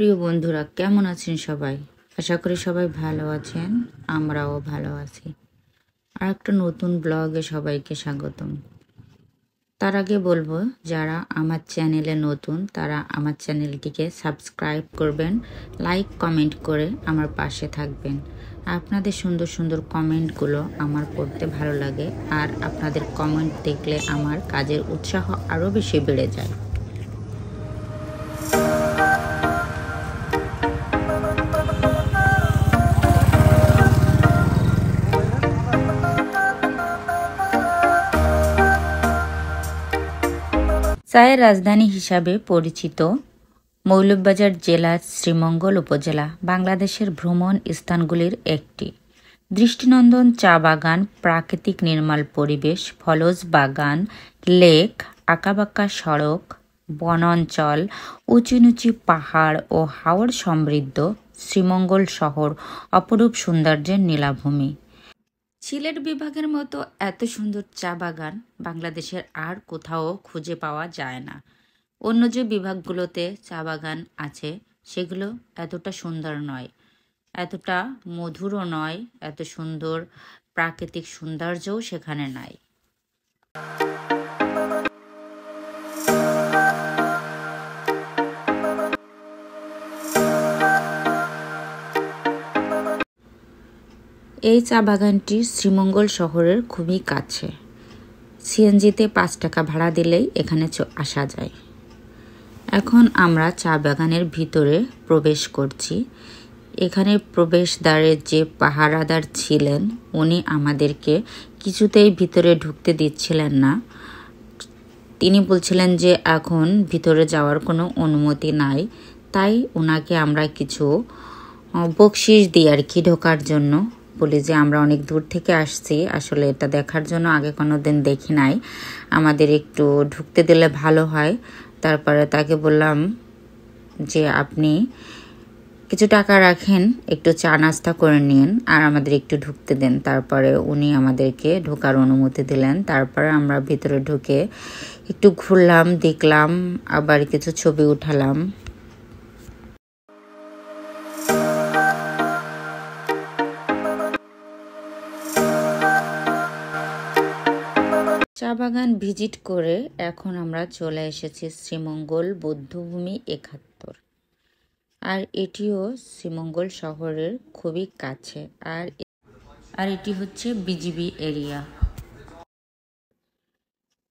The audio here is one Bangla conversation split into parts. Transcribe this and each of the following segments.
প্রিয় বন্ধুরা, কেমন আছেন সবাই? আশা করি সবাই ভালো আছেন, আমরাও ভালো আছি। আর একটা নতুন ব্লগে সবাইকে স্বাগতম। তার আগে বলবো, যারা আমার চ্যানেলে নতুন তারা আমার চ্যানেলটিকে সাবস্ক্রাইব করবেন, লাইক কমেন্ট করে আমার পাশে থাকবেন। আপনাদের সুন্দর সুন্দর কমেন্টগুলো আমার পড়তে ভালো লাগে, আর আপনাদের কমেন্ট দেখলে আমার কাজের উৎসাহ আরও বেশি বেড়ে যায়। চায়ের রাজধানী হিসাবে পরিচিত মৌলভীবাজার জেলার শ্রীমঙ্গল উপজেলা বাংলাদেশের ভ্রমণ স্থানগুলির একটি। দৃষ্টিনন্দন চা বাগান, প্রাকৃতিক নির্মল পরিবেশ, ফলজ বাগান, লেক, আঁকাবাঁকা সড়ক, বনাঞ্চল, উঁচু নিচু পাহাড় ও হাওর সমৃদ্ধ শ্রীমঙ্গল শহর অপরূপ সৌন্দর্যের নীলাভূমি। সিলেট বিভাগের মতো এত সুন্দর চা বাগান বাংলাদেশের আর কোথাও খুঁজে পাওয়া যায় না। অন্য যে বিভাগগুলোতে চা বাগান আছে সেগুলো এতটা সুন্দর নয়, এতটা মধুরও নয়, এত সুন্দর প্রাকৃতিক সৌন্দর্যও সেখানে নাই। এই চা বাগানটি শ্রীমঙ্গল শহরের খুবই কাছে। সিএনজিতে 5 টাকা ভাড়া দিলেই এখানে আসা যায়। এখন আমরা চা বাগানের ভিতরে প্রবেশ করছি। এখানে প্রবেশদ্বারের যে পাহারাদার ছিলেন উনি আমাদেরকে কিছুতেই ভিতরে ঢুকতে দিচ্ছিলেন না। তিনি বলছিলেন যে এখন ভিতরে যাওয়ার কোনো অনুমতি নাই, তাই ওনাকে আমরা কিছু বকশিশ দিই আর কি ঢোকার জন্য। বলি যে আমরা অনেক দূর থেকে আসছি, আসলে এটা দেখার জন্য আগে কোনো দিন দেখি নাই, আমাদের একটু ঢুকতে দিলে ভালো হয়। তারপরে তাকে বললাম যে আপনি কিছু টাকা রাখেন, একটু চা নাস্তা করে নিন আর আমাদের একটু ঢুকতে দেন। তারপরে উনি আমাদেরকে ঢোকার অনুমতি দিলেন। তারপরে আমরা ভিতরে ঢুকে একটু ঘুরলাম, দেখলাম, আবার কিছু ছবি উঠালাম। চা বাগান ভিজিট করে এখন আমরা চলে এসেছি শ্রীমঙ্গল বৌদ্ধভূমি 71, আর এটিও শ্রীমঙ্গল শহরের খুবই কাছে। আর এটি হচ্ছে বিজিবি এরিয়া।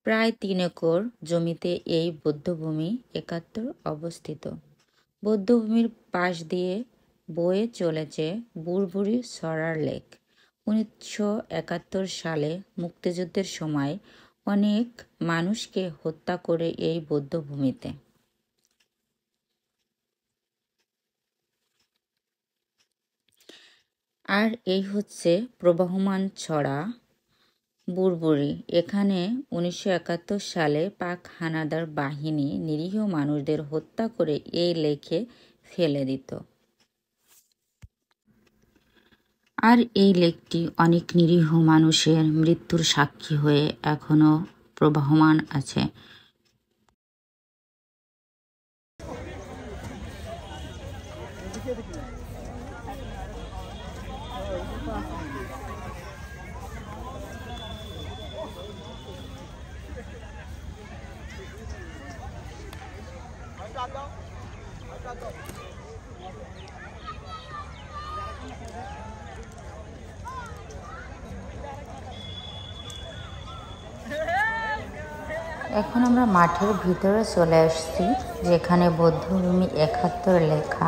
প্রায় 3 একর জমিতে এই বৌদ্ধভূমি 71 অবস্থিত। বৌদ্ধভূমির পাশ দিয়ে বয়ে চলেছে বুড়বুড়ি সরার লেক। 1971 সালে মুক্তিযুদ্ধের সময় অনেক মানুষকে হত্যা করে এই বৌদ্ধভূমিতে। আর এই হচ্ছে প্রবহমান ছড়া বুড়বুড়ি। এখানে 1971 সালে পাক হানাদার বাহিনী নিরীহ মানুষদের হত্যা করে এই লেকে ফেলে দিত। আর এই লেকটি অনেক নিরীহ মানুষের মৃত্যুর সাক্ষী হয়ে এখনো প্রবহমান আছে। এখন আমরা মাঠের ভিতরে চলে আসছি, যেখানে বৌদ্ধভূমি 71 লেখা,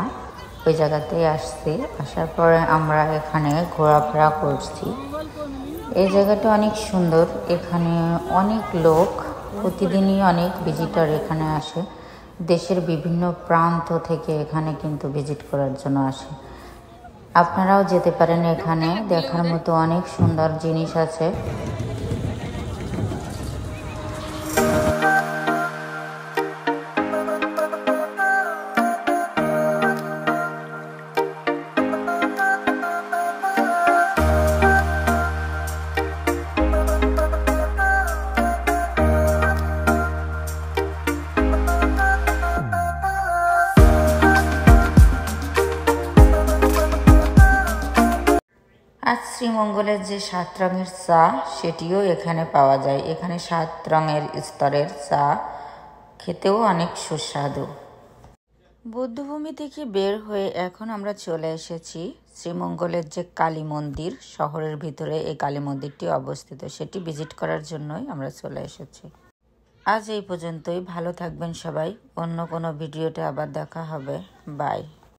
ওই জায়গাতেই আসছি। আসার পরে আমরা এখানে ঘোরাফেরা করছি। এই জায়গাটা অনেক সুন্দর, এখানে অনেক লোক, প্রতিদিনই অনেক ভিজিটর এখানে আসে। দেশের বিভিন্ন প্রান্ত থেকে এখানে কিন্তু ভিজিট করার জন্য আসে। আপনারাও যেতে পারেন, এখানে দেখার মতো অনেক সুন্দর জিনিস আছে। শ্রীমঙ্গলের যে 7 রঙের চা সেটিও এখানে পাওয়া যায়। এখানে 7 রঙের স্তরের চা খেতেও অনেক সুস্বাদু। বৌদ্ধভূমি থেকে বের হয়ে এখন আমরা চলে এসেছি শ্রীমঙ্গলের যে কালী মন্দির, শহরের ভিতরে এই কালী মন্দিরটি অবস্থিত, সেটি ভিজিট করার জন্যই আমরা চলে এসেছি। আজ এই পর্যন্তই। ভালো থাকবেন সবাই। অন্য কোনো ভিডিওতে আবার দেখা হবে। বাই।